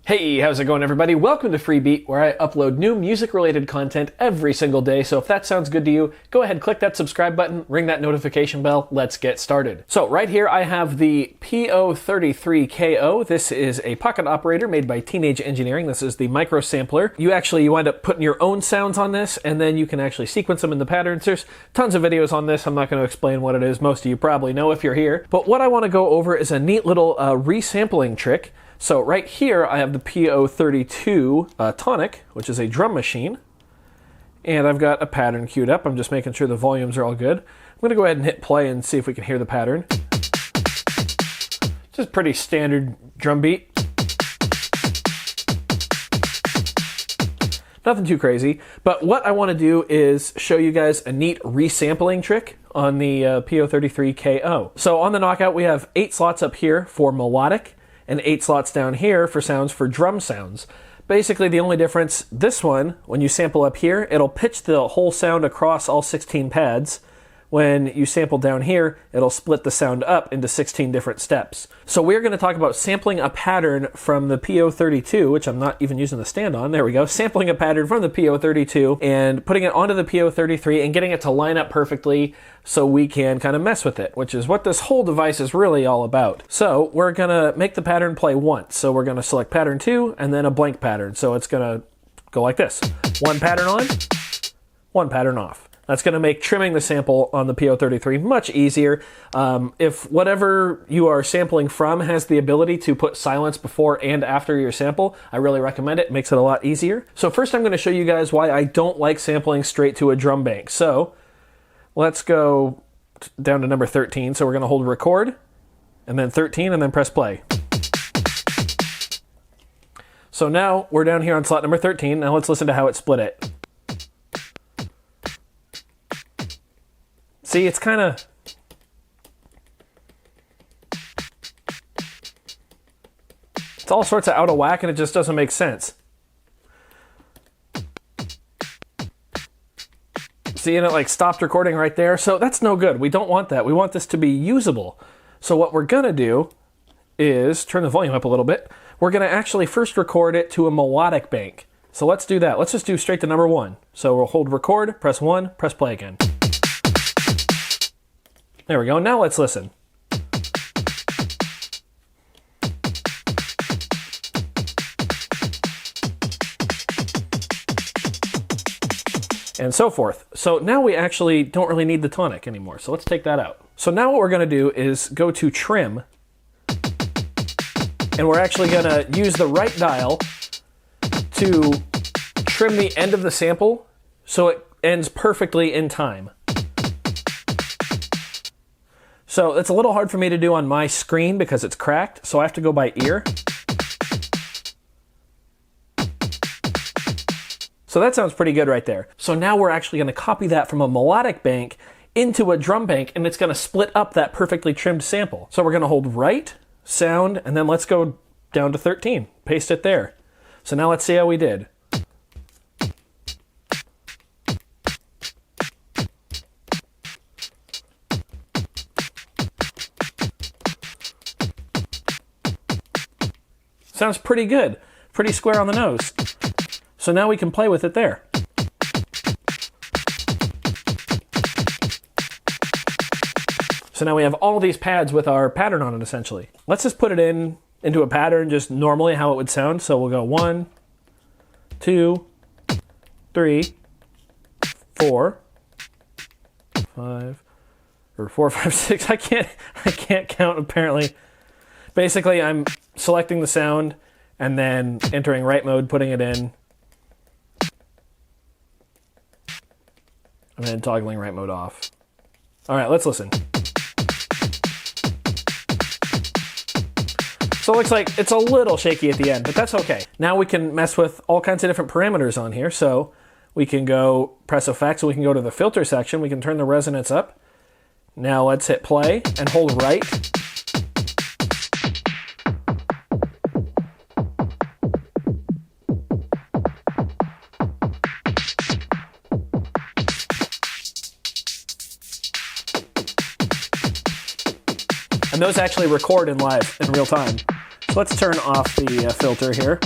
Hey, how's it going everybody? Welcome to Freebeat, where I upload new music-related content every single day, so if that sounds good to you, go ahead, click that subscribe button, ring that notification bell, let's get started. So right here I have the PO-33 KO. This is a pocket operator made by Teenage Engineering. This is the micro sampler. You wind up putting your own sounds on this, and then you can actually sequence them in the patterns. There's tons of videos on this. I'm not going to explain what it is. Most of you probably know if you're here. But what I want to go over is a neat little resampling trick. So right here, I have the PO-32 tonic, which is a drum machine, and I've got a pattern queued up. I'm just making sure the volumes are all good. I'm going to go ahead and hit play and see if we can hear the pattern. Just pretty standard drum beat. Nothing too crazy, but what I want to do is show you guys a neat resampling trick on the PO-33 KO. So on the knockout, we have 8 slots up here for melodic, and 8 slots down here for sounds for drum sounds. Basically, the only difference, this one, when you sample up here, it'll pitch the whole sound across all 16 pads. When you sample down here, it'll split the sound up into 16 different steps. So we're going to talk about sampling a pattern from the PO-32, which I'm not even using the stand on. There we go. Sampling a pattern from the PO-32 and putting it onto the PO-33 and getting it to line up perfectly so we can kind of mess with it, which is what this whole device is really all about. So we're going to make the pattern play once. So we're going to select pattern 2 and then a blank pattern. So it's going to go like this. One pattern on, one pattern off. That's going to make trimming the sample on the PO-33 much easier. If whatever you are sampling from has the ability to put silence before and after your sample, I really recommend it. It makes it a lot easier. So first I'm going to show you guys why I don't like sampling straight to a drum bank. So let's go down to number 13. So we're going to hold record, and then 13, and then press play. So now we're down here on slot number 13. Now let's listen to how it split it. See, it's kind of... it's all sorts of out of whack, and it just doesn't make sense. See, and it like stopped recording right there. So that's no good. We don't want that. We want this to be usable. So what we're going to do is turn the volume up a little bit. We're going to actually first record it to a melodic bank. So let's do that. Let's just do straight to number 1. So we'll hold record, press 1, press play again. There we go. Now let's listen. And so forth. So now we actually don't really need the tonic anymore. So let's take that out. So now what we're going to do is go to trim. And we're actually going to use the right dial to trim the end of the sample so it ends perfectly in time. So it's a little hard for me to do on my screen because it's cracked, so I have to go by ear. So that sounds pretty good right there. So now we're actually going to copy that from a melodic bank into a drum bank, and it's going to split up that perfectly trimmed sample. So we're going to hold right, sound, and then let's go down to 13. Paste it there. So now let's see how we did. Sounds pretty good. Pretty square on the nose. So now we can play with it there. So now we have all these pads with our pattern on it, essentially. Let's just put it into a pattern just normally how it would sound. So we'll go 1, 2, 3, 4, 5, or 4, 5, 6. I can't count apparently. Basically, I'm selecting the sound and then entering right mode, putting it in, and then toggling right mode off. All right, let's listen. So it looks like it's a little shaky at the end, but that's okay. Now we can mess with all kinds of different parameters on here. So we can go press effects, and we can go to the filter section. We can turn the resonance up. Now let's hit play and hold right. And those actually record in live in real time. So let's turn off the filter here.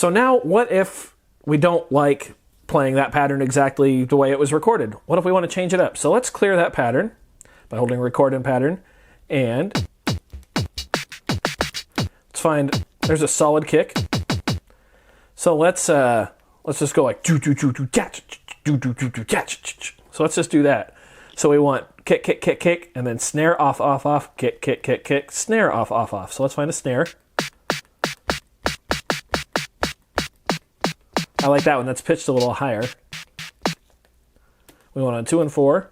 So now what if we don't like playing that pattern exactly the way it was recorded? What if we want to change it up? So let's clear that pattern by holding record in pattern, and let's find, there's a solid kick. So let's just go like do do do do catch do do do do catch. So let's just do that. So we want kick kick kick kick and then snare off off off, kick kick kick kick, snare off off off. So let's find a snare. I like that one. That's pitched a little higher. We want a 2 and 4.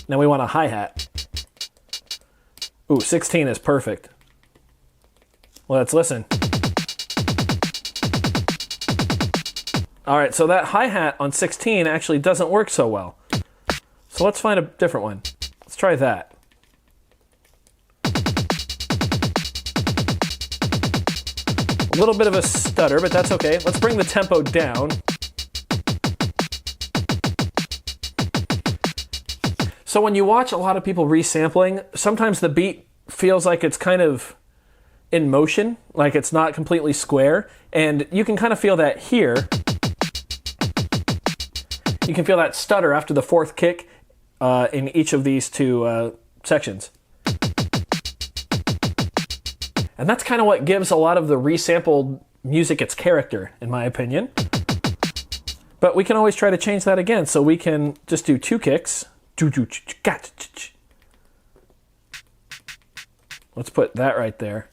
Now we want a hi-hat. Ooh, 16 is perfect. Well, let's listen. All right, so that hi-hat on 16 actually doesn't work so well. So let's find a different one. Let's try that. A little bit of a stutter, but that's okay. Let's bring the tempo down. So when you watch a lot of people resampling, sometimes the beat feels like it's kind of in motion, like it's not completely square, and you can kind of feel that here. You can feel that stutter after the 4th kick in each of these 2 sections. And that's kind of what gives a lot of the resampled music its character, in my opinion. But we can always try to change that again. So we can just do 2 kicks. Let's put that right there.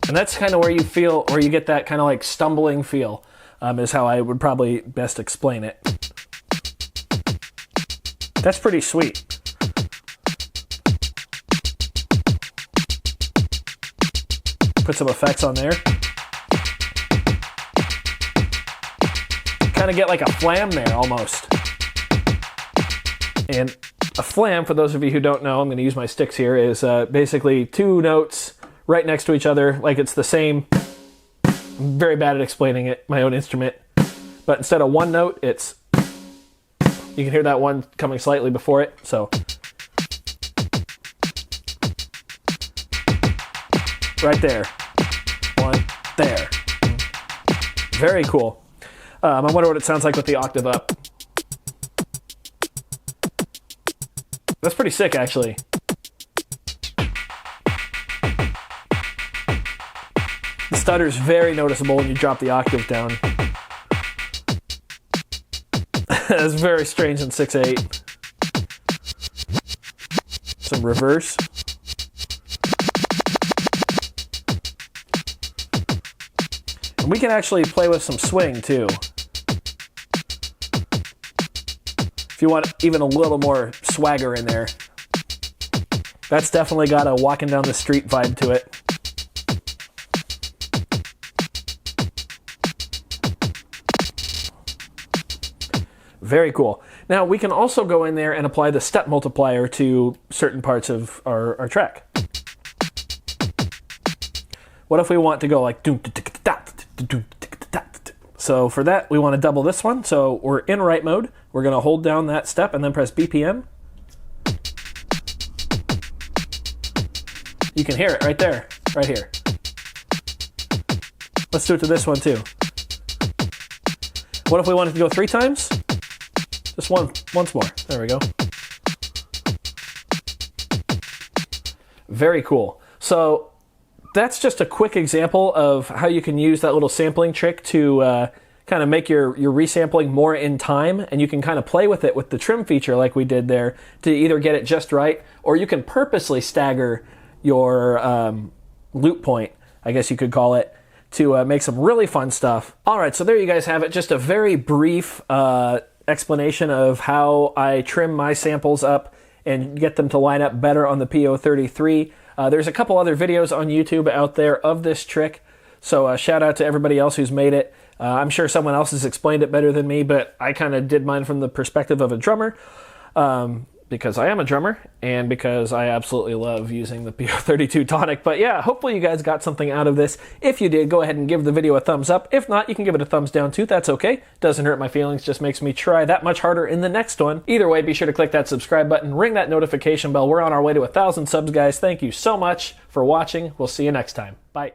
And that's kind of where you feel, where you get that kind of like stumbling feel, is how I would probably best explain it. That's pretty sweet. Put some effects on there. Kind of get like a flam there almost. And a flam, for those of you who don't know, I'm going to use my sticks here, is basically 2 notes right next to each other, like it's the same. I'm very bad at explaining it, my own instrument. But instead of 1 note, it's, you can hear that one coming slightly before it, so. Right there. 1, there. Very cool. I wonder what it sounds like with the octave up. That's pretty sick, actually. The stutter's very noticeable when you drop the octave down. That's very strange in 6/8. Some reverse. And we can actually play with some swing too. If you want even a little more swagger in there. That's definitely got a walking down the street vibe to it. Very cool. Now we can also go in there and apply the step multiplier to certain parts of our track. What if we want to go like doom? So for that we want to double this one. So we're in write mode. We're going to hold down that step and then press BPM. You can hear it right there, right here. Let's do it to this one too. What if we wanted to go 3 times? Just once more. There we go. Very cool. So that's just a quick example of how you can use that little sampling trick to kind of make your resampling more in time, and you can kind of play with it with the trim feature like we did there to either get it just right, or you can purposely stagger your loop point, I guess you could call it, to make some really fun stuff. All right, so there you guys have it. Just a very brief explanation of how I trim my samples up and get them to line up better on the PO-33. There's a couple other videos on YouTube out there of this trick, so shout out to everybody else who's made it. I'm sure someone else has explained it better than me, but I kind of did mine from the perspective of a drummer. because I am a drummer and because I absolutely love using the PO-32 tonic. But yeah, hopefully you guys got something out of this. If you did, go ahead and give the video a thumbs up. If not, you can give it a thumbs down too. That's okay. Doesn't hurt my feelings, just makes me try that much harder in the next one. Either way, be sure to click that subscribe button, ring that notification bell. We're on our way to 1,000 subs, guys. Thank you so much for watching. We'll see you next time. Bye.